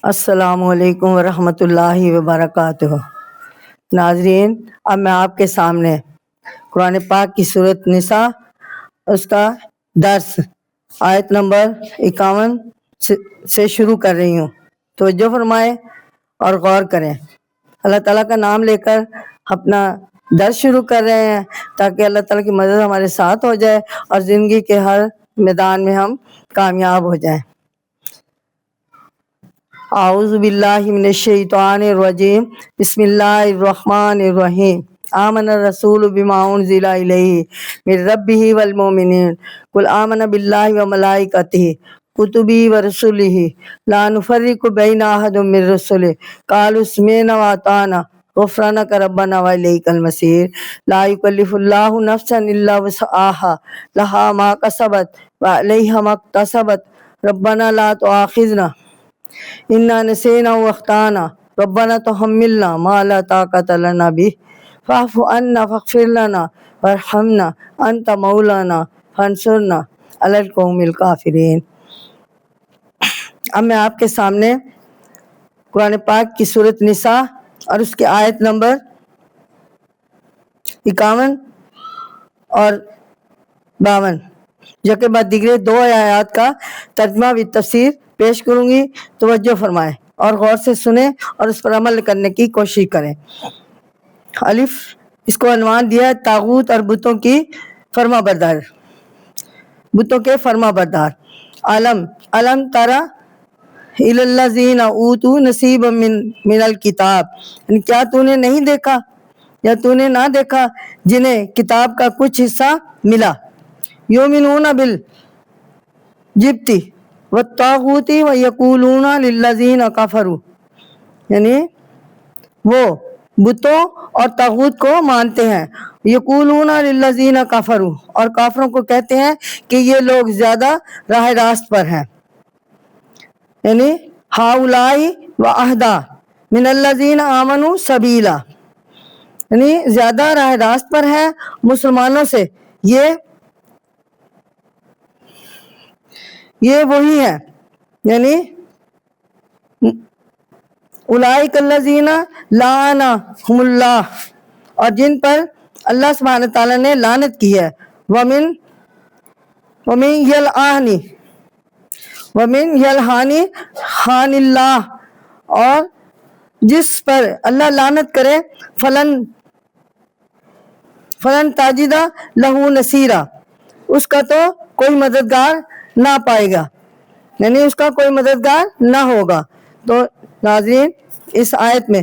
السلام علیکم ورحمۃ اللہ وبرکاتہ۔ ناظرین، اب میں آپ کے سامنے قرآن پاک کی سورۃ نساء اس کا درس آیت نمبر 51 سے شروع کر رہی ہوں۔ توجہ فرمائیں اور غور کریں۔ اللہ تعالیٰ کا نام لے کر اپنا درس شروع کر رہے ہیں تاکہ اللہ تعالیٰ کی مدد ہمارے ساتھ ہو جائے اور زندگی کے ہر میدان میں ہم کامیاب ہو جائیں۔ اعوذ باللہ من الشیطان الرجیم، بسم اللہ الرحمن الرحیم۔ آمن الرسول بما انزل الیہ من ربہ والمؤمنین قل آمن باللہ وملائکتہ کتبہ ورسلہ لا نفرق بین احد من رسلہ قالوا سمعنا واطعنا غفرانک ربنا والیک المصیر۔ لا یکلف اللہ نفسا الا وسعہا لہا ما کسبت وعلیہا ما اکتسبت ربنا لا تؤاخذنا انا نسینا واخطانا ربنا تحملنا ما لا طاقت لنا به فاعف عنا فاغفر لنا وارحمنا انت مولانا فانصرنا علی القوم الکافرین۔ اب میں آپ کے سامنے قرآن پاک کی سورۃ نساء اور اس کے آیت نمبر 51 اور 52 کے بعد دیگر دو آیات کا ترجمہ و تفسیر پیش کروں گی۔ توجہ فرمائیں اور غور سے سنیں اور اس پر عمل کرنے کی کوشش کریں۔ الف، اس کو عنوان دیا ہے طاغوت اور بتوں کی فرما بردار، بتوں کے فرما بردار۔ علم ترى الی الذین اوتوا نصیبا من الکتاب، یعنی کیا تو نے نہیں دیکھا یا تو نے نہ دیکھا جنہیں کتاب کا کچھ حصہ ملا۔ یؤمنون بالجبت والطاغوت ویقولون للذین کفروا، یعنی وہ بتوں اور طاغوت کو مانتے ہیں۔ یقولون للذین کفروا، اور کافروں کو کہتے ہیں کہ یہ لوگ زیادہ راہ راست پر ہیں، یعنی ہؤلاء واہدی من الذین آمنوا سبیلا، یعنی زیادہ راہ راست پر ہیں مسلمانوں سے، یہ وہی ہیں، یعنی اولئک الذین لعنہم اللہ، اور جن پر اللہ سبحانہ تعالیٰ نے لعنت کی ہے۔ ومن یلعن خان اللہ، اور جس پر اللہ لعنت کرے فلن تجد لہ نصیرا، اس کا تو کوئی مددگار نہ پائے گا، یعنی اس کا کوئی مددگار نہ ہوگا۔ تو ناظرین، اس آیت میں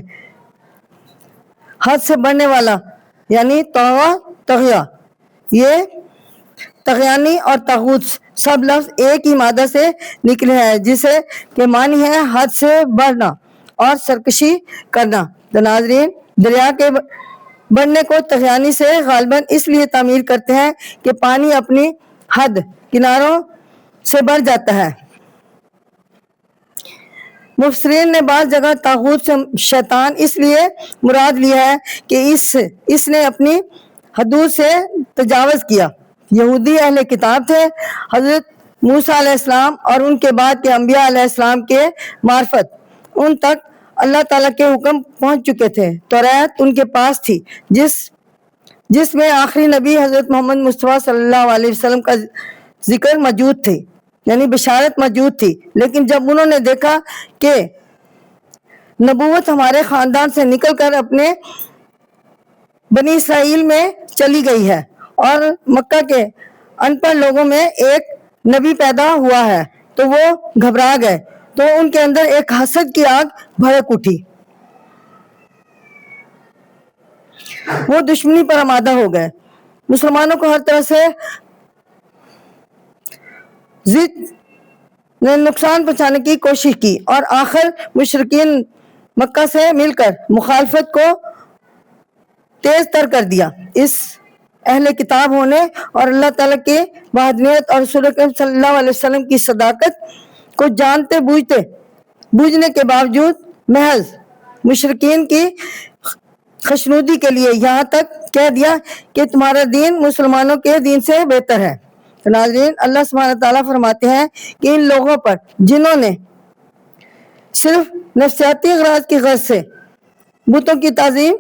حد سے بڑھنے والا یعنی طغیہ، یہ طغیانی اور طاغوت سب لفظ ایک ہی مادہ سے نکلے ہیں، جسے کہ معنی ہے حد سے بڑھنا اور سرکشی کرنا۔ تو ناظرین، دریا کے بڑھنے کو طغیانی سے غالباً اس لیے تعمیر کرتے ہیں کہ پانی اپنی حد کناروں سے بڑھ جاتا ہے۔ مفسرین نے بعض جگہ طاغوت سے شیطان اس لیے مراد لیا ہے کہ اس نے اپنی حدود سے تجاوز کیا۔ یہودی اہل کتاب تھے، حضرت موسیٰ علیہ السلام اور ان کے بعد کے انبیاء علیہ السلام کے معرفت ان تک اللہ تعالیٰ کے حکم پہنچ چکے تھے۔ توریت ان کے پاس تھی جس میں آخری نبی حضرت محمد مصطفیٰ صلی اللہ علیہ وسلم کا ذکر موجود تھی، یعنی بشارت موجود تھی۔ لیکن جب انہوں نے دیکھا کہ نبوت ہمارے خاندان سے نکل کر اپنے بنی اسرائیل میں چلی گئی ہے اور مکہ کے ان پڑھ لوگوں میں ایک نبی پیدا ہوا ہے، تو وہ گھبرا گئے، تو ان کے اندر ایک حسد کی آگ بھڑک اٹھی، وہ دشمنی پر آمادہ ہو گئے، مسلمانوں کو ہر طرح سے نے نقصان پہنچانے کی کوشش کی، اور آخر مشرکین مکہ سے مل کر مخالفت کو تیز تر کر دیا۔ اس اہل کتاب ہونے اور اللہ تعالیٰ کی وحدانیت اور رسول اکرم صلی اللہ علیہ وسلم کی صداقت کو جانتے بوجھنے کے باوجود محض مشرکین کی خوشنودی کے لیے یہاں تک کہہ دیا کہ تمہارا دین مسلمانوں کے دین سے بہتر ہے۔ ناظرین، اللہ سبحانہ تعالیٰ فرماتے ہیں کہ ان لوگوں پر جنہوں نے صرف نفسیاتی اغراض کی غرض سے بتوں کی تعظیم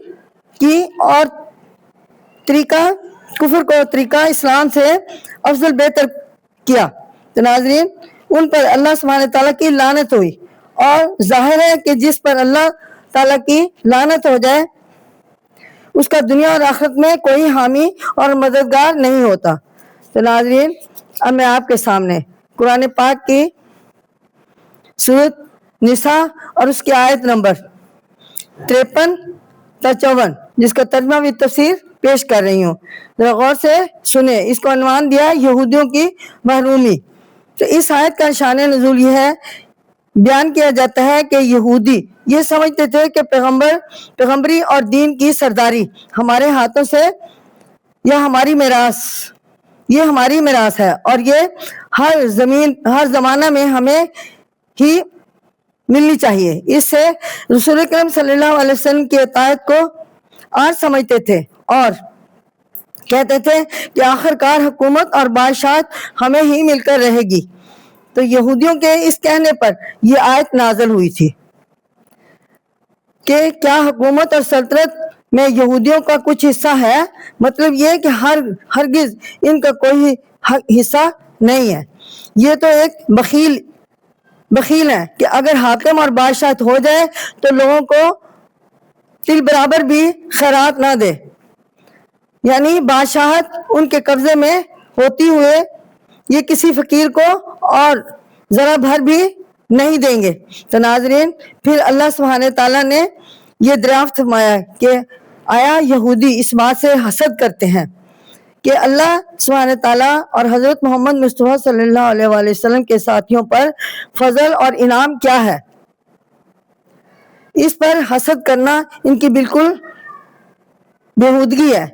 کی اور طریقہ کفر کو طریقہ اسلام سے افضل بہتر کیا تو ناظرین ان پر اللہ سبحانہ تعالیٰ کی لعنت ہوئی، اور ظاہر ہے کہ جس پر اللہ تعالیٰ کی لعنت ہو جائے اس کا دنیا اور آخرت میں کوئی حامی اور مددگار نہیں ہوتا۔ تو ناظرین اب میں آپ کے سامنے قرآن پاک کی سورۃ نساء اور اس کی آیت نمبر 53 تا 54 جس کا ترجمہ بھی تفسیر پیش کر رہی ہوں، ذرا غور سے سنیں۔ اس کو عنوان دیا یہودیوں کی محرومی۔ تو اس آیت کا شان نزول یہ ہے، بیان کیا جاتا ہے کہ یہودی یہ سمجھتے تھے کہ پیغمبری اور دین کی سرداری ہمارے ہاتھوں سے یا ہماری میراث، یہ ہماری میراث ہے اور یہ ہر زمانہ میں ہمیں ہی ملنی چاہیے۔ اس سے رسول کریم صلی اللہ علیہ وسلم کی اطاعت کو آر سمجھتے تھے اور کہتے تھے کہ آخر کار حکومت اور بادشاہت ہمیں ہی مل کر رہے گی۔ تو یہودیوں کے اس کہنے پر یہ آیت نازل ہوئی تھی کہ کیا حکومت اور سلطنت میں یہودیوں کا کچھ حصہ ہے؟ مطلب یہ کہ ہرگز ان کا کوئی حصہ نہیں ہے۔ یہ تو ایک بخیل ہے کہ اگر حاکم اور بادشاہت ہو جائے تو لوگوں کو تل برابر بھی خیرات نہ دے، یعنی بادشاہت ان کے قبضے میں ہوتی ہوئے یہ کسی فقیر کو اور ذرا بھر بھی نہیں دیں گے۔ تو ناظرین پھر اللہ سبحانہ تعالیٰ نے یہ دریافت فرمایا کہ آیا یہودی اس بات سے حسد کرتے ہیں کہ اللہ سبحانہ تعالیٰ اور حضرت محمد مصطفیٰ صلی اللہ علیہ وآلہ وسلم کے ساتھیوں پر فضل اور انعام کیا ہے، اس پر حسد کرنا ان کی بالکل بےہودگی ہے،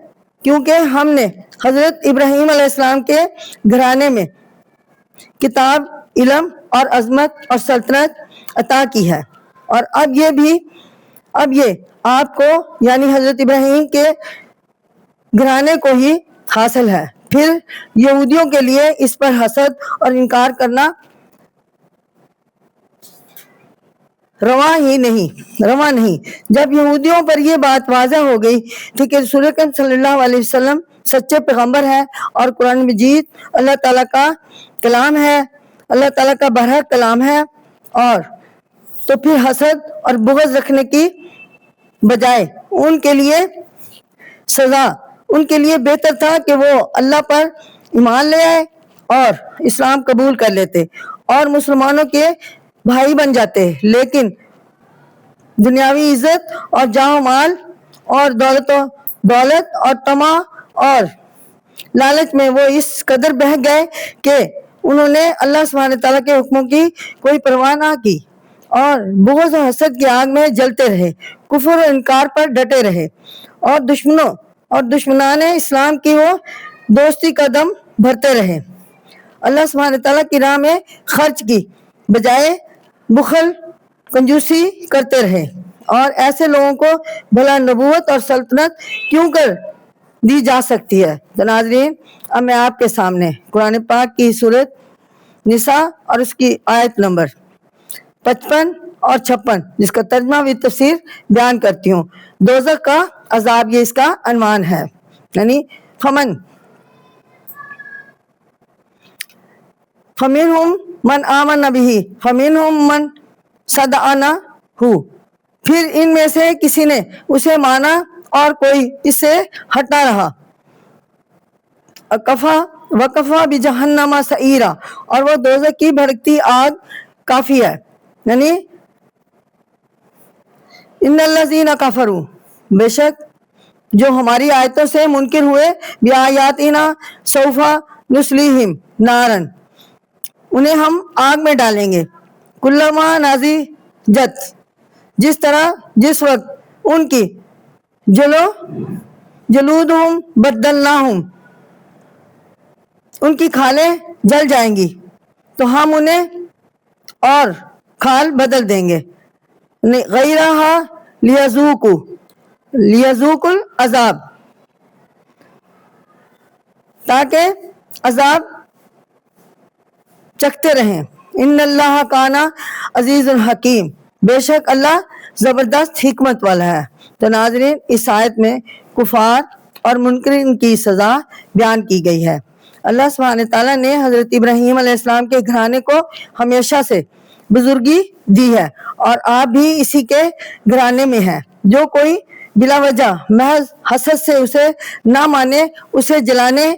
کیونکہ ہم نے حضرت ابراہیم علیہ السلام کے گھرانے میں کتاب، علم اور عظمت اور سلطنت عطا کی ہے، اور اب یہ آپ کو یعنی حضرت ابراہیم کے گھرانے کو ہی حاصل ہے۔ پھر یہودیوں کے لیے اس پر حسد اور انکار کرنا رواں نہیں۔ جب یہودیوں پر یہ بات واضح ہو گئی تھی کہ رسول اکرم صلی اللہ علیہ وسلم سچے پیغمبر ہے اور قرآن مجید اللہ تعالیٰ کا کلام ہے، اللہ تعالیٰ کا برحق کلام ہے، اور تو پھر حسد اور بغض رکھنے کی بجائے ان کے لیے بہتر تھا کہ وہ اللہ پر ایمان لے آئے اور اسلام قبول کر لیتے اور مسلمانوں کے بھائی بن جاتے، لیکن دنیاوی عزت اور جاہ و مال اور دولت اور طمع اور لالچ میں وہ اس قدر بہہ گئے کہ انہوں نے اللہ سبحانہ تعالیٰ کے حکموں کی کوئی پرواہ نہ کی اور بغض و حسد کی آگ میں جلتے رہے، کفر و انکار پر ڈٹے رہے، اور دشمنان اسلام کی وہ دوستی کا دم بھرتے رہے، اللہ سبحانہ تعالیٰ کی راہ میں خرچ کی بجائے بخل کنجوسی کرتے رہے، اور ایسے لوگوں کو بھلا نبوت اور سلطنت کیوں کر دی جا سکتی ہے۔ تو ناظرین اب میں آپ کے سامنے قرآن پاک کی سورۃ نساء اور اس کی آیت نمبر 55 اور 56 جس کا ترجمہ بھی تفسیر بیان کرتی ہوں۔ دوزخ کا عذاب یہ اس کا عنوان ہے، یعنی فَمِنْهُمْ مَنْ آمَنَ بِهِ فَمِنْهُمْ مَنْ صَدَّعَنَهُ، پھر ان میں سے کسی نے اسے مانا اور کوئی اس سے ہٹا رہا۔ وَكَفَى بِجَهَنَّمَ سَعِيرًا، اور وہ دوزخ کی بھڑکتی آگ کافی ہے، یعنی ان الذین کفروا، بے شک جو ہماری آیتوں سے منکر ہوئے، بِآیاتِنَا سَوْفَ نُصْلِیہِمْ نَارًا، انہیں ہم آگ میں ڈالیں گے، کلما نضجت، جس وقت ان کی جلودہم بدلناہم، ان کی کھالیں جل جائیں گی تو ہم انہیں اور کھال بدل دیں گے، غیرہا لیذوقوا العذاب، تاکہ عذاب چکھتے رہیں۔ ان اللہ کان عزیز الحکیم، بے شک اللہ زبردست حکمت والا ہے۔ تو ناظرین، اس آیت میں کفار اور منکرین کی سزا بیان کی گئی ہے۔ اللہ سبحانہ تعالیٰ نے حضرت ابراہیم علیہ السلام کے گھرانے کو ہمیشہ سے بزرگی دی ہے، اور آپ بھی اسی کے گھرانے میں ہیں۔ جو کوئی بلا وجہ محض حسد سے اسے نہ مانے، اسے جلانے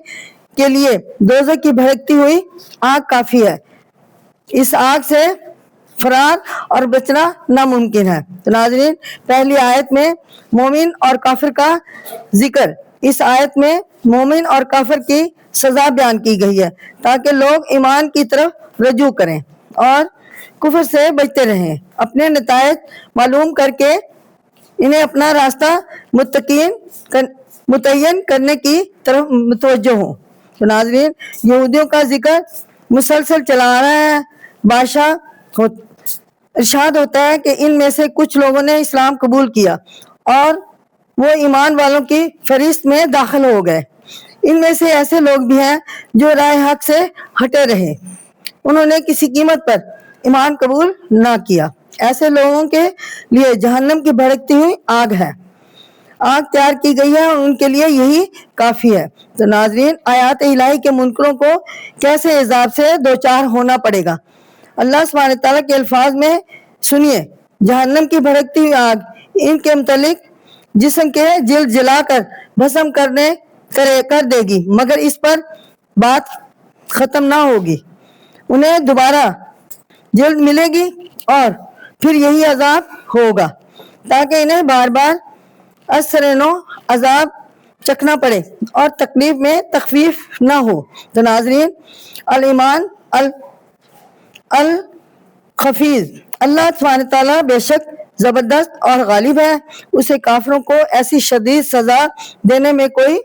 کے لیے دوزخ کی بھڑکتی ہوئی آگ کافی ہے۔ اس آگ سے فرار اور بچنا ناممکن ہے۔ تو ناظرین، پہلی آیت میں مومن اور کافر کا ذکر، اس آیت میں مومن اور کافر کی سزا بیان کی گئی ہے تاکہ لوگ ایمان کی طرف رجوع کریں اور کفر سے بچتے رہیں، اپنے نتائج معلوم کر کے انہیں اپنا راستہ متعین کرنے کی طرف متوجہ ہوں۔ تو ناظرین، یہودیوں کا ذکر مسلسل چلا آ رہا ہے۔ بادشاہ ارشاد ہوتا ہے کہ ان میں سے کچھ لوگوں نے اسلام قبول کیا اور وہ ایمان والوں کی فہرست میں داخل ہو گئے۔ ان میں سے ایسے لوگ بھی ہیں جو راہ حق سے ہٹے رہے، انہوں نے کسی قیمت پر ایمان قبول نہ کیا۔ ایسے لوگوں کے لیے جہنم کی بھڑکتی ہوئی آگ ہے، آگ تیار کی گئی ہے اور ان کے لیے یہی کافی ہے۔ تو ناظرین، آیات الہی کے منکروں کو کیسے عذاب سے دوچار ہونا پڑے گا، اللہ سبحانہ تعالیٰ کے الفاظ میں سنیے۔ جہنم کی بھڑکتی ہوئی آگ ان کے متعلق جسم کے جلد جلا کر بھسم کر دے گی، مگر اس پر بات ختم نہ ہوگی، انہیں دوبارہ جلد ملے گی اور پھر یہی عذاب ہوگا تاکہ انہیں بار بار اثر نو عذاب چکھنا پڑے اور تکلیف میں تخفیف نہ ہو۔ تو ناظرین، الایمان الخفیض، اللہ سبحانہ تعالیٰ بے شک زبردست اور غالب ہے، اسے کافروں کو ایسی شدید سزا دینے میں کوئی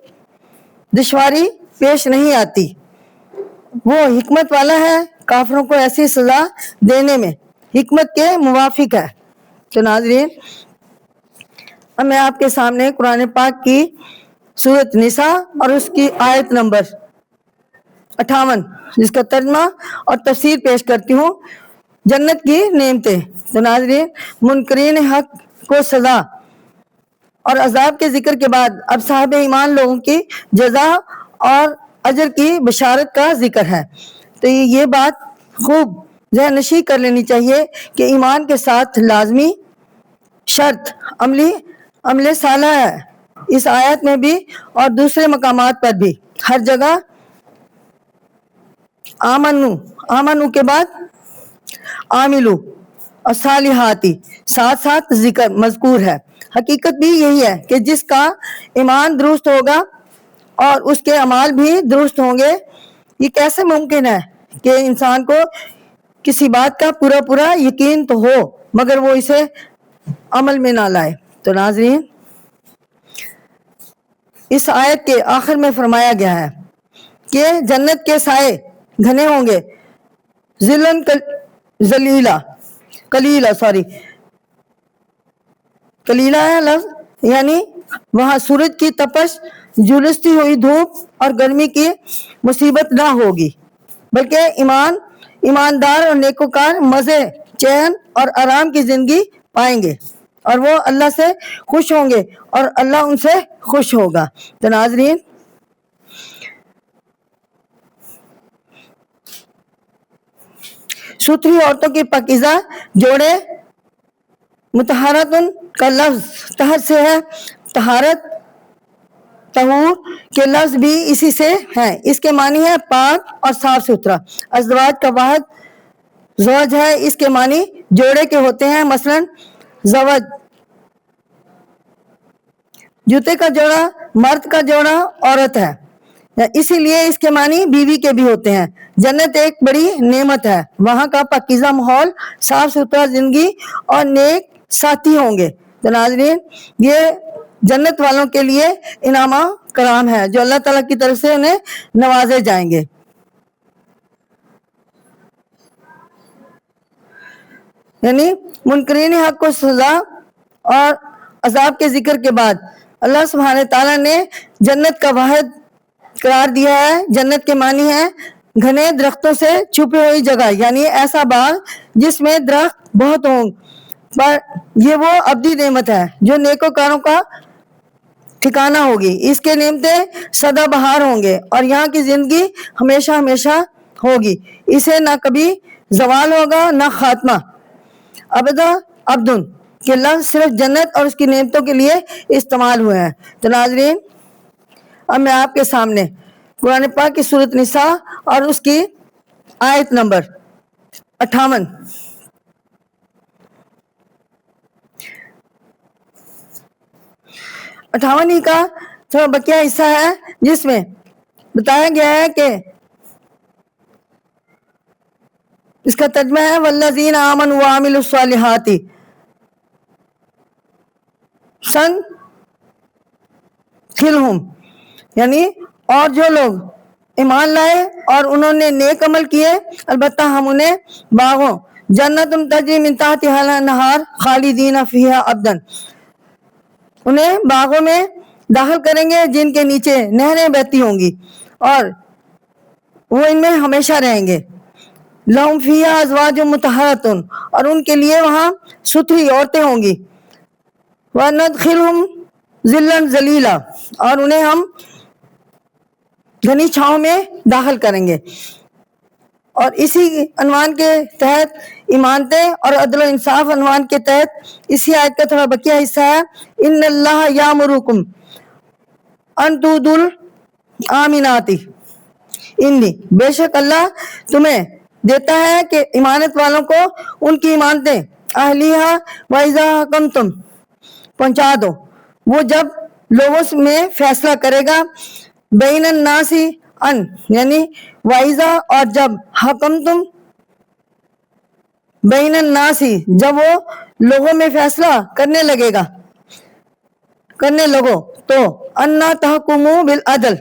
دشواری پیش نہیں آتی، وہ حکمت والا ہے، کافروں کو ایسی سزا دینے میں حکمت کے موافق ہے۔ تو ناظرین، اب میں آپ کے سامنے قرآن پاک کی سورۃ نساء اور اس کی آیت نمبر 58 جس کا ترجمہ اور تفسیر پیش کرتی ہوں، جنت کی نعمتیں۔ تو ناظرین، منکرین حق کو سزا اور عذاب کے ذکر کے بعد اب صاحب ایمان لوگوں کی جزا اور اجر کی بشارت کا ذکر ہے۔ تو یہ بات خوب ذہن نشین کر لینی چاہیے کہ ایمان کے ساتھ لازمی شرط عمل صالح ہے۔ اس آیت میں بھی اور دوسرے مقامات پر بھی ہر جگہ آمنو کے بعد عاملو اور صالحاتی ساتھ ساتھ ذکر مذکور ہے۔ حقیقت بھی یہی ہے کہ جس کا ایمان درست ہوگا اور اس کے اعمال بھی درست ہوں گے، یہ کیسے ممکن ہے کہ انسان کو کسی بات کا پورا یقین تو ہو مگر وہ اسے عمل میں نہ لائے۔ تو ناظرین، اس آیت کے آخر میں فرمایا گیا ہے کہ جنت کے سائے گھنے ہوں گے، ظلن کلیلہ ہے لفظ، یعنی وہاں سورج کی تپش، جھلستی ہوئی دھوپ اور گرمی کی مصیبت نہ ہوگی، بلکہ ایماندار اور نیکوکار مزے، چین اور آرام کی زندگی پائیں گے اور وہ اللہ سے خوش ہوں گے اور اللہ ان سے خوش ہوگا۔ تو ناظرین، ستھری عورتوں کی پاکیزہ جوڑے، مطہراتن کا لفظ طہر سے ہے، طہارت طہور کے لفظ بھی اسی سے ہیں، اس کے معنی ہے پاک اور صاف ستھرا۔ ازواج کا واحد زوج ہے، اس کے معنی جوڑے کے ہوتے ہیں، مثلا زوج جوتے کا جوڑا، مرد کا جوڑا عورت ہے، اسی لیے اس کے معنی بیوی کے بھی ہوتے ہیں۔ جنت ایک بڑی نعمت ہے، وہاں کا پاکیزہ ماحول، صاف ستھرا زندگی اور نیک ساتھی ہوں گے۔ تو ناظرین، یہ جنت والوں کے لیے انعام کرام ہے جو اللہ تعالیٰ کی طرف سے انہیں نوازے جائیں گے۔ یعنی منکرین حق کو سزا اور عذاب کے ذکر کے بعد اللہ سبحانہ تعالیٰ نے جنت کا واحد قرار دیا ہے۔ جنت کے معنی ہے گھنے درختوں سے چھپی ہوئی جگہ، یعنی ایسا باغ جس میں درخت بہت ہوں، پر یہ وہ ابدی نعمت ہے جو نیکوکاروں کا ٹھکانہ ہوگی. اس کے نعمتیں سدا بہار ہوں گے اور یہاں کی زندگی ہمیشہ ہمیشہ ہوگی. اسے نہ کبھی زوال ہوگا نہ خاتمہ. ابدا ابدن کہ لفظ صرف جنت اور اس کی نعمتوں کے لیے استعمال ہوئے ہیں. تو ناظرین، اب میں آپ کے سامنے قرآن پاک کی سورۃ نساء اور اس کی آیت نمبر 58 ہی کا تھوڑا بقیہ حصہ ہے، جس میں بتایا گیا ہے کہ اس کا ترجمہ ہے والذین آمنوا وعملوا الصالحات سندخلہم، یعنی اور جو لوگ ایمان لائے اور انہوں نے نیک عمل کیے البتہ ہم انہیں باغوں جنت تجری من تحتہا الانہار خالدین فیہا ابدا، انہیں باغوں میں داخل کریں گے جن کے نیچے نہریں بہتی ہوں گی اور وہ ان میں ہمیشہ رہیں گے. لہم فیہا ازواج مطہرۃ، اور ان کے لیے وہاں ستھری عورتیں ہوں گی. وندخلہم ظلا ظلیلا، اور انہیں ہم گھنی چھاؤں میں داخل کریں گے. اور اسی عنوان کے تحت ایمانتے اور عدل و انصاف عنوان کے تحت اسی آیت کا تھوڑا بقیہ حصہ ہے ان اللہ یامرکم ان تؤتوا الامانات انی، بے شک اللہ تمہیں دیتا ہے کہ ایمانت والوں کو ان کی ایمانتیں اہلیہا واذا حکمتم پہنچا دو. وہ جب لوگوں میں فیصلہ کرے گا بین الناس ان، یعنی وائزہ، اور جب حکمتم بین الناس، جب وہ لوگوں میں فیصلہ کرنے لگو تو انا تحکموا بالعدل،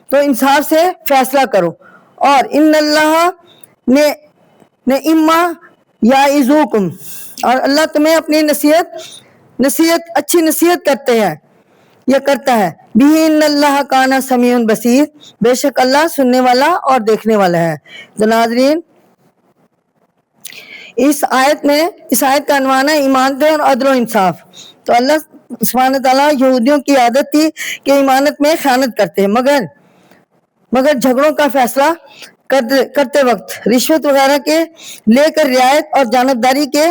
تو انصاف سے فیصلہ کرو. اور ان اللہ نعم یعظکم، اور اللہ تمہیں اپنی نصیحت اچھی نصیحت کرتا ہے بھی ان اللہ کان سمیع بصیر، بے شک اللہ سننے والا اور دیکھنے والا ہے. تو ناظرین، اس آیت کا عنوان ہے ایمانت اور عدل و انصاف. تو اللہ سبحانہ تعالیٰ یہودیوں کی عادت تھی کہ ایمانت میں خیانت کرتے، مگر جھگڑوں کا فیصلہ کرتے وقت رشوت وغیرہ کے لے کر رعایت اور جانبداری کے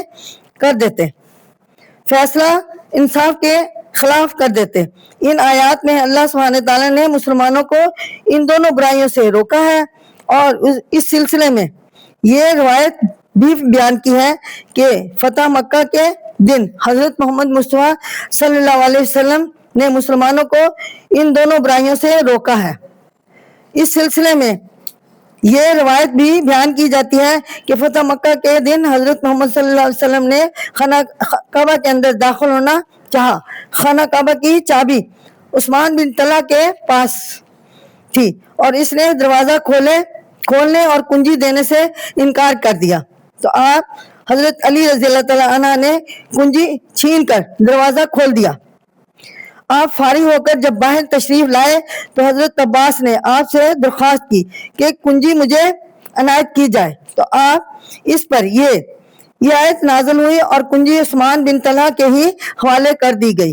کر دیتے، فیصلہ انصاف کے خلاف کر دیتے. ان آیات میں اللہ سبحانہ تعالیٰ نے مسلمانوں کو ان دونوں برائیوں سے روکا ہے اور اس سلسلے میں یہ روایت بھی بیان کی ہے کہ فتح مکہ کے دن حضرت محمد مصطفیٰ صلی اللہ علیہ وسلم نے مسلمانوں کو ان دونوں برائیوں سے روکا ہے. اس سلسلے میں یہ روایت بھی بیان کی جاتی ہے کہ فتح مکہ کے دن حضرت محمد صلی اللہ علیہ وسلم نے خانہ کعبہ کے اندر داخل ہونا چاہا. خانہ کعبہ کی چابی عثمان بن طلحہ کے پاس تھی اور اس نے دروازہ کھولنے اور کنجی دینے سے انکار کر دیا. تو آپ حضرت علی رضی اللہ تعالیٰ عنہ نے کنجی چھین کر دروازہ کھول دیا. آپ فارغ ہو کر جب باہر تشریف لائے تو حضرت عباس نے آپ سے درخواست کی کہ کنجی مجھے عنایت کی جائے. تو آپ اس پر یہ آیت نازل ہوئی اور کنجی عثمان بن طلحہ کے ہی حوالے کر دی گئی.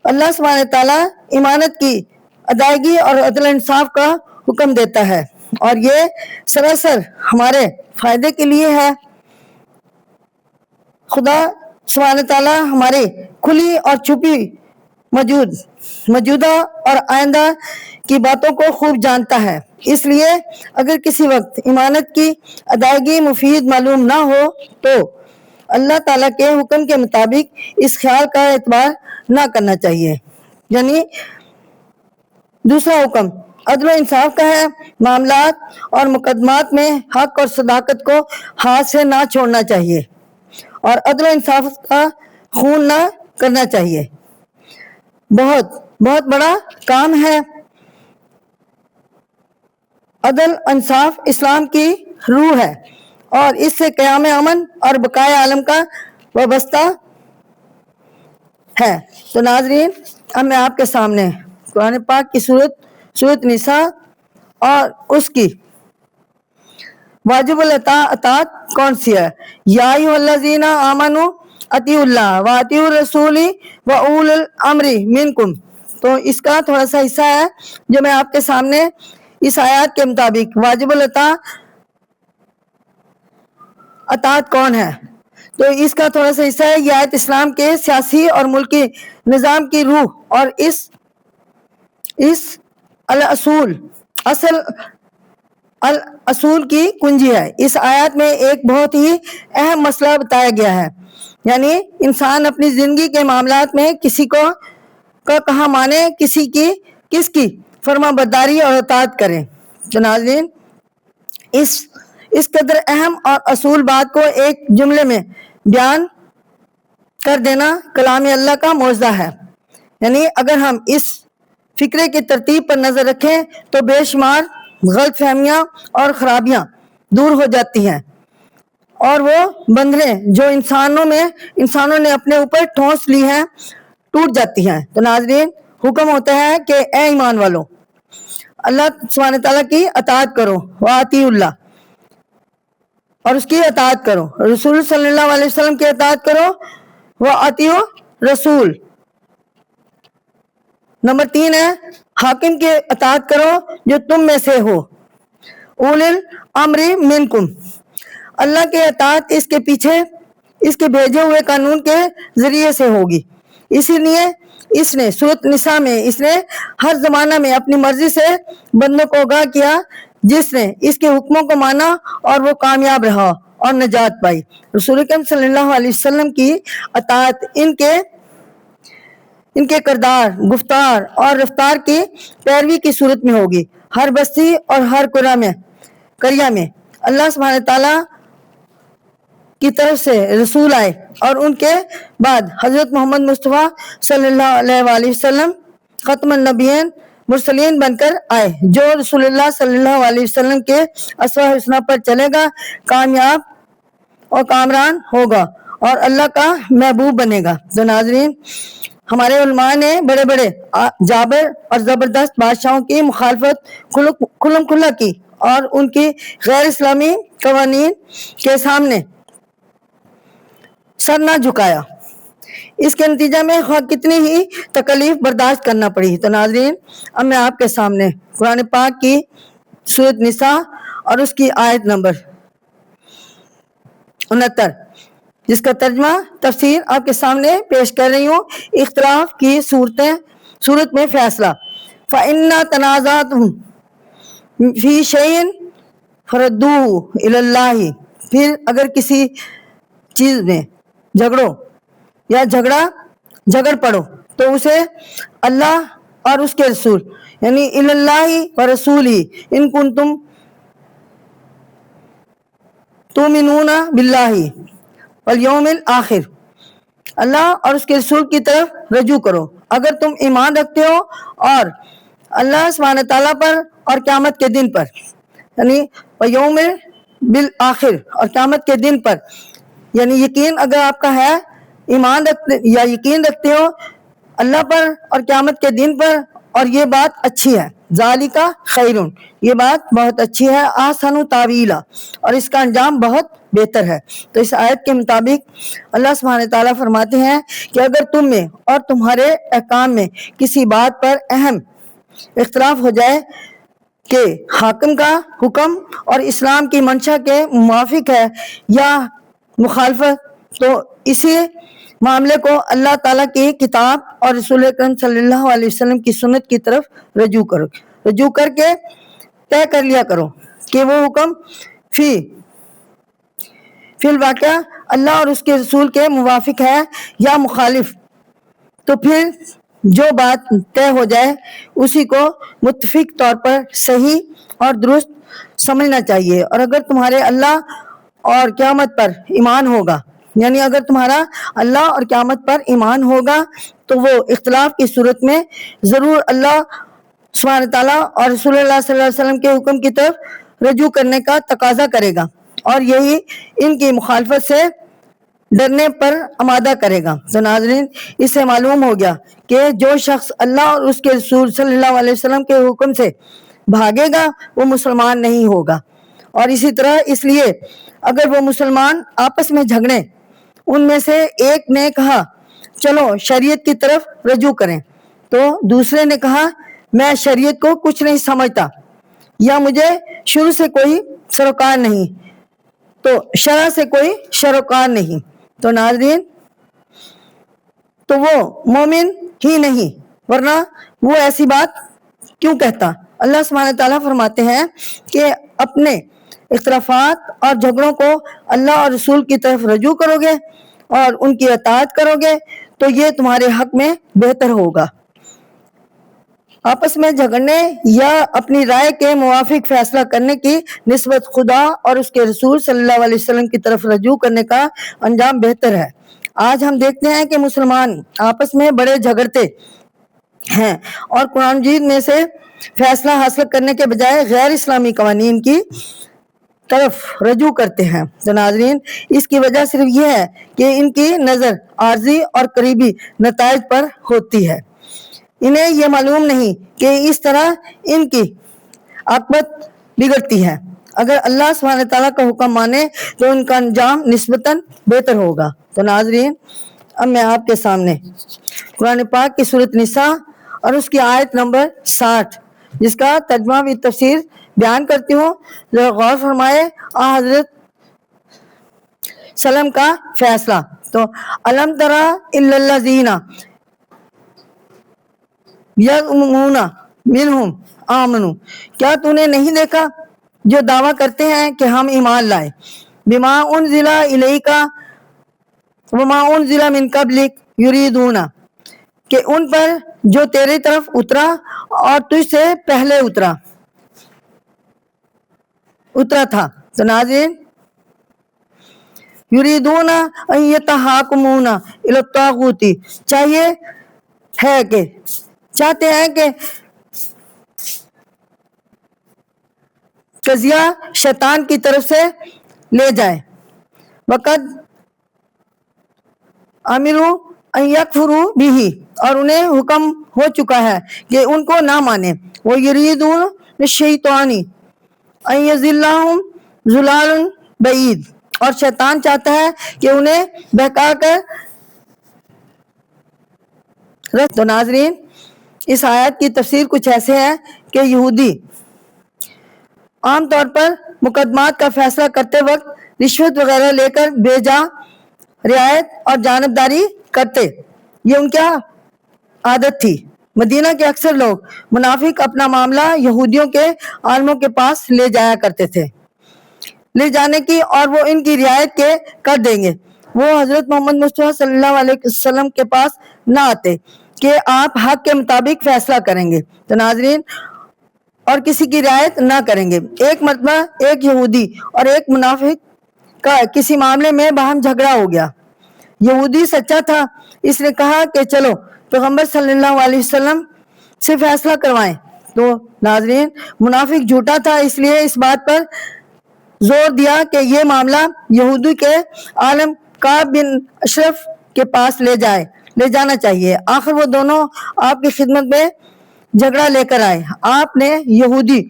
اللہ سبحانہ تعالیٰ ایمانت کی ادائیگی اور عدل انصاف کا حکم دیتا ہے اور یہ سراسر ہمارے فائدے کے لیے ہے. خدا سبحانہ تعالیٰ ہمارے کھلی اور چھپی موجودہ اور آئندہ کی باتوں کو خوب جانتا ہے. اس لیے اگر کسی وقت ایمانت کی ادائیگی مفید معلوم نہ ہو تو اللہ تعالیٰ کے حکم کے مطابق اس خیال کا اعتبار نہ کرنا چاہیے. یعنی دوسرا حکم عدل و انصاف کا ہے. معاملات اور مقدمات میں حق اور صداقت کو ہاتھ سے نہ چھوڑنا چاہیے اور عدل و انصاف کا خون نہ کرنا چاہیے. بہت بڑا کام ہے. عدل انصاف اسلام کی روح ہے اور اس سے قیام امن اور بقائے عالم کا وابستہ ہے. تو ناظرین، اب میں آپ کے سامنے قرآن پاک کی سورۃ نساء اور اس کی واجب الاطاعت کون سی ہے. یا ایھا الذین آمنوا اطیعوا اللہ و اطیعوا الرسول و اول الامر منکم. تو اس کا تھوڑا سا حصہ ہے جو میں آپ کے سامنے اس آیات کے مطابق واجب اطاعت کون ہے، تو اس کا تھوڑا سا حصہ ہے. یہ آیت اسلام کے سیاسی اور ملکی نظام کی روح اور اس اصول کی کنجی ہے. اس آیات میں ایک بہت ہی اہم مسئلہ بتایا گیا ہے، یعنی انسان اپنی زندگی کے معاملات میں کسی کو کہاں مانے، کس کی فرما برداری اور اطاعت کرے. تو ناظرین، اس قدر اہم اور اصول بات کو ایک جملے میں بیان کر دینا کلام اللہ کا معجزہ ہے. یعنی اگر ہم اس فکرے کی ترتیب پر نظر رکھیں تو بے شمار غلط فہمیاں اور خرابیاں دور ہو جاتی ہیں، اور وہ بندھنیں جو انسانوں نے اپنے اوپر ٹھونس لی ہیں ٹوٹ جاتی ہیں. تو ناظرین، حکم ہوتا ہے کہ اے ایمان والو، اللہ سبحانہ تعالیٰ کی اطاعت کرو، واطیعوا اللہ، اور اس کی اطاعت کرو. رسول صلی اللہ علیہ وسلم کی اطاعت کرو، واطیعوا رسول. نمبر 3 ہے حاکم کی اطاعت کرو جو تم میں سے ہو، اول الامر منکم. اللہ کی اطاعت اس کے پیچھے اس کے بھیجے ہوئے قانون کے ذریعے سے ہوگی. اسی لیے اس نے سورۃ نساء میں اس نے ہر زمانہ میں اپنی مرضی سے بندوں کو آگاہ کیا. جس نے اس کے حکموں کو مانا اور وہ کامیاب رہا اور نجات پائی. رسول اکرم صلی اللہ علیہ وسلم کی اطاعت ان کے کردار، گفتار اور رفتار کی پیروی کی صورت میں ہوگی. ہر بستی اور ہر قریہ میں اللہ سبحانہ تعالیٰ کی طرف سے رسول آئے، اور ان کے بعد حضرت محمد مصطفیٰ صلی اللہ علیہ وآلہ وسلم ختم النبیین مرسلین بن کر آئے. جو رسول اللہ صلی اللہ علیہ وسلم کے اسوہ حسنہ پر چلے گا کامیاب اور کامران ہوگا اور اللہ کا محبوب بنے گا. تو ناظرین، ہمارے علماء نے بڑے بڑے جابر اور زبردست بادشاہوں کی مخالفت کھلم کھلا کی اور ان کی غیر اسلامی قوانین کے سامنے سر نہ جھکایا. اس کے نتیجہ میں کتنی ہی تکلیف برداشت کرنا پڑی. تو ناظرین، اب میں آپ کے سامنے قرآن پاک کی سورۃ نساء اور اس کی آیت نمبر 69 جس کا ترجمہ تفسیر آپ کے سامنے پیش کر رہی ہوں. اختلاف کی صورت میں فیصلہ. فَإِنَّ تَنَازَعْتُمْ فِي شَيْءٍ فَرُدُّوهُ إِلَى اللَّهِ. پھر اگر کسی چیز میں جھگڑو یا جھگڑ پڑو تو اسے اللہ اور اس کے رسول یعنی إِلَى اللَّهِ وَرَسُولِهِ إِن كُنتُمْ تُؤْمِنُونَ بِاللَّهِ وَالْيَوْمِ الْآخِرِ. اللہ اور اس کے رسول کی طرف رجوع کرو اگر تم ایمان رکھتے ہو اور اللہ سبحانہ تعالیٰ پر اور قیامت کے دن پر، یعنی وَيَوْمِ بِالْآخِرِ اور قیامت کے دن پر. یعنی یقین اگر آپ کا ہے، یقین رکھتے ہو اللہ پر اور قیامت کے دن پر، اور یہ بات اچھی ہے. ذالک خیرٌ، یہ بات بہت اچھی ہے. احسن تاویلا، اور اس کا انجام بہت بہتر ہے. تو اس آیت کے مطابق اللہ سبحانہ تعالیٰ فرماتے ہیں کہ اگر تم میں اور تمہارے احکام میں کسی بات پر اہم اختلاف ہو جائے کہ حاکم کا حکم اور اسلام کی منشا کے موافق ہے یا مخالفت، تو اسی معاملے کو اللہ تعالیٰ کی کتاب اور رسول اکرم صلی اللہ علیہ وسلم کی سنت کی طرف رجوع کر کے طے کر لیا کرو کہ وہ حکم فی الواقع اللہ اور اس کے رسول کے موافق ہے یا مخالف. تو پھر جو بات طے ہو جائے اسی کو متفق طور پر صحیح اور درست سمجھنا چاہیے. اور اگر تمہارے اللہ اور قیامت پر ایمان ہوگا، یعنی اگر تمہارا اللہ اور قیامت پر ایمان ہوگا تو وہ اختلاف کی صورت میں ضرور اللہ سبحانہ تعالیٰ اور رسول اللہ صلی اللہ علیہ وسلم کے حکم کی طرف رجوع کرنے کا تقاضا کرے گا، اور یہی ان کی مخالفت سے ڈرنے پر آمادہ کرے گا. تو ناظرین، اس سے معلوم ہو گیا کہ جو شخص اللہ اور اس کے رسول صلی اللہ علیہ وسلم کے حکم سے بھاگے گا وہ مسلمان نہیں ہوگا. اور اسی طرح اس لیے اگر وہ مسلمان آپس میں جھگڑیں ان میں سے ایک نے کہا چلو شریعت کی طرف رجوع کریں، تو دوسرے نے کہا میں شریعت کو کچھ نہیں سمجھتا یا مجھے شروع سے کوئی سروکار نہیں، تو شرع سے کوئی شروکار نہیں۔ تو ناظرین، تو وہ مومن ہی نہیں، ورنہ وہ ایسی بات کیوں کہتا؟ اللہ سبحانہ تعالیٰ فرماتے ہیں کہ اپنے اختلافات اور جھگڑوں کو اللہ اور رسول کی طرف رجوع کرو گے اور ان کی اطاعت کرو گے تو یہ تمہارے حق میں بہتر ہوگا۔ آپس میں جھگڑنے یا اپنی رائے کے موافق فیصلہ کرنے کی نسبت خدا اور اس کے رسول صلی اللہ علیہ وسلم کی طرف رجوع کرنے کا انجام بہتر ہے۔ آج ہم دیکھتے ہیں کہ مسلمان آپس میں بڑے جھگڑتے ہیں اور قرآن مجید میں سے فیصلہ حاصل کرنے کے بجائے غیر اسلامی قوانین کی طرف رجوع کرتے ہیں۔ تو ناظرین، اس کی وجہ صرف یہ ہے کہ ان کی نظر عارضی اور قریبی نتائج پر ہوتی ہے۔ انہیں یہ معلوم نہیں کہ اس طرح ان کی عاقبت بگڑتی ہے۔ اگر اللہ سبحانہ تعالیٰ کا حکم مانے تو ان کا انجام نسبتاً بہتر ہوگا۔ تو ناظرین، اب میں آپ کے سامنے قرآن پاک کی سورۃ نساء اور اس کی آیت نمبر 60 جس کا ترجمہ بھی تفسیر بیان کرتی ہوں، ذرا غور فرمائے۔ حضرت سلم کا فیصلہ، تو الم تری الی الذین یزعمون منہم آمنوا، کیا تو نے نہیں دیکھا جو دعویٰ کرتے ہیں کہ ہم ایمان لائے، بما انزل الیک وما انزل من قبلک یریدون، کہ ان پر جو تیری طرف اترا اور تجھ سے پہلے اترا تھا۔ تو ناظرین، یریدون ان یتحاکمون الی الطاغوت، چاہتے ہیں کہ قضیہ شیطان کی طرف سے لے جائے، وقد امروا ان یکفروا بہ، اور انہیں حکم ہو چکا ہے کہ ان کو نہ مانے، ویریدون الشیطان ان یضلہم ضلالا بعید، اور شیطان چاہتا ہے کہ انہیں بہکا کر رکھ۔ تو ناظرین، اس آیت کی تفسیر کچھ ایسے ہے کہ یہودی عام طور پر مقدمات کا فیصلہ کرتے وقت رشوت وغیرہ لے کر بے جا رعایت اور جانبداری کرتے، یہ ان کی عادت تھی۔ مدینہ کے اکثر لوگ منافق اپنا معاملہ یہودیوں کے عالموں کے پاس لے جایا کرتے تھے، لے جانے کی، اور وہ ان کی رعایت کے کر دیں گے۔ وہ حضرت محمد مصطفیٰ صلی اللہ علیہ وسلم کے پاس نہ آتے کہ آپ حق کے مطابق فیصلہ کریں گے، تو ناظرین، اور کسی کی رعایت نہ کریں گے۔ ایک مرتبہ ایک یہودی اور ایک منافق کا کسی معاملے میں باہم جھگڑا ہو گیا۔ یہودی سچا تھا، اس نے کہا کہ چلو پیغمبر صلی اللہ علیہ وسلم سے فیصلہ کروائیں، تو ناظرین، منافق جھوٹا تھا، اس لیے اس بات پر زور دیا کہ یہ معاملہ یہودی کے عالم کعب بن اشرف کے پاس لے جانا چاہیے۔ آخر وہ دونوں آپ کی خدمت میں جھگڑا لے کر آئے، آپ نے یہودی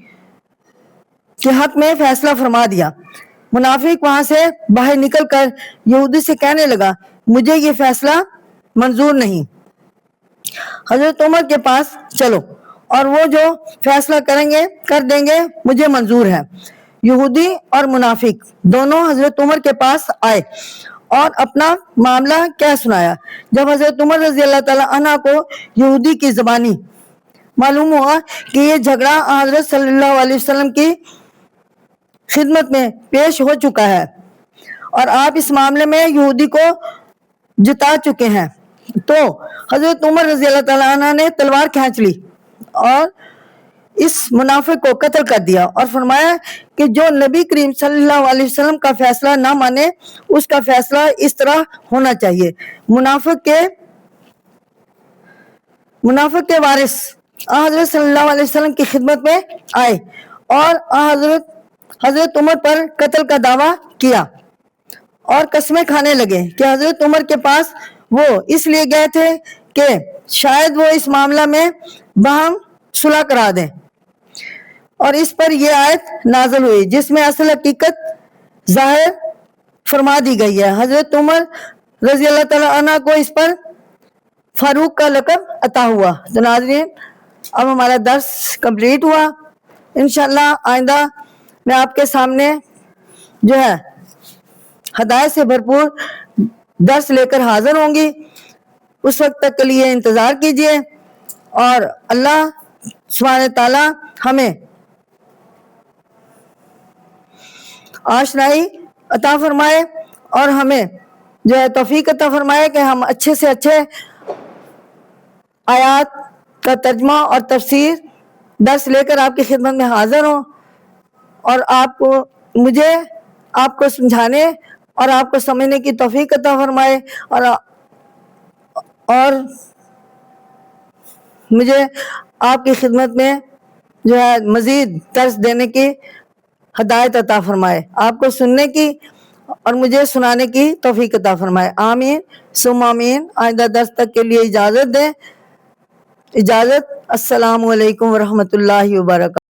کے حق میں فیصلہ فرما دیا۔ منافق وہاں سے باہر نکل کر یہودی سے کہنے لگا مجھے یہ فیصلہ منظور نہیں، حضرت عمر کے پاس چلو اور وہ جو فیصلہ کر دیں گے مجھے منظور ہے۔ یہودی اور منافق دونوں حضرت عمر کے پاس آئے اور اپنا معاملہ کیا سنایا۔ جب حضرت عمر رضی اللہ تعالیٰ عنہ کو یہودی کی زبانی معلوم ہوا کہ یہ جھگڑا حضرت صلی اللہ علیہ وسلم کی خدمت میں پیش ہو چکا ہے اور آپ اس معاملے میں یہودی کو جتا چکے ہیں، تو حضرت عمر رضی اللہ تعالیٰ عنہ نے تلوار کھینچ لی اور اس منافق کو قتل کر دیا، اور فرمایا کہ جو نبی کریم صلی اللہ علیہ وسلم کا فیصلہ نہ مانے اس کا فیصلہ اس طرح ہونا چاہیے۔ منافق کے وارث حضرت صلی اللہ علیہ وسلم کی خدمت میں آئے اور حضرت عمر پر قتل کا دعویٰ کیا اور قسمیں کھانے لگے کہ حضرت عمر کے پاس وہ اس لیے گئے تھے کہ شاید وہ اس معاملہ میں باہم صلح کرا دیں، اور اس پر یہ آیت نازل ہوئی جس میں اصل حقیقت ظاہر فرما دی گئی ہے۔ حضرت عمر رضی اللہ تعالیٰ عنہ کو اس پر فاروق کا لقب عطا ہوا۔ تو ناظرین اب ہمارا درس کمپلیٹ ہوا، انشاءاللہ آئندہ میں آپ کے سامنے جو ہے ہدایت سے بھرپور درس لے کر حاضر ہوں گی۔ اس وقت تک کے لیے انتظار کیجیے، اور اللہ سبحانہ تعالیٰ ہمیں آشنائی عطا فرمائے اور ہمیں جو ہے توفیق عطا فرمائے کہ ہم اچھے سے اچھے آیات کا ترجمہ اور تفسیر درس لے کر آپ کی خدمت میں حاضر ہوں، اور مجھے آپ کو سمجھانے اور آپ کو سمجھنے کی توفیق عطا فرمائے، اور مجھے آپ کی خدمت میں جو ہے مزید درس دینے کی ہدایت عطا فرمائے، آپ کو سننے کی اور مجھے سنانے کی توفیق عطا فرمائے، آمین ثم آمین۔ آئندہ درس تک کے لیے اجازت دیں، اجازت۔ السلام علیکم ورحمۃ اللہ وبرکاتہ۔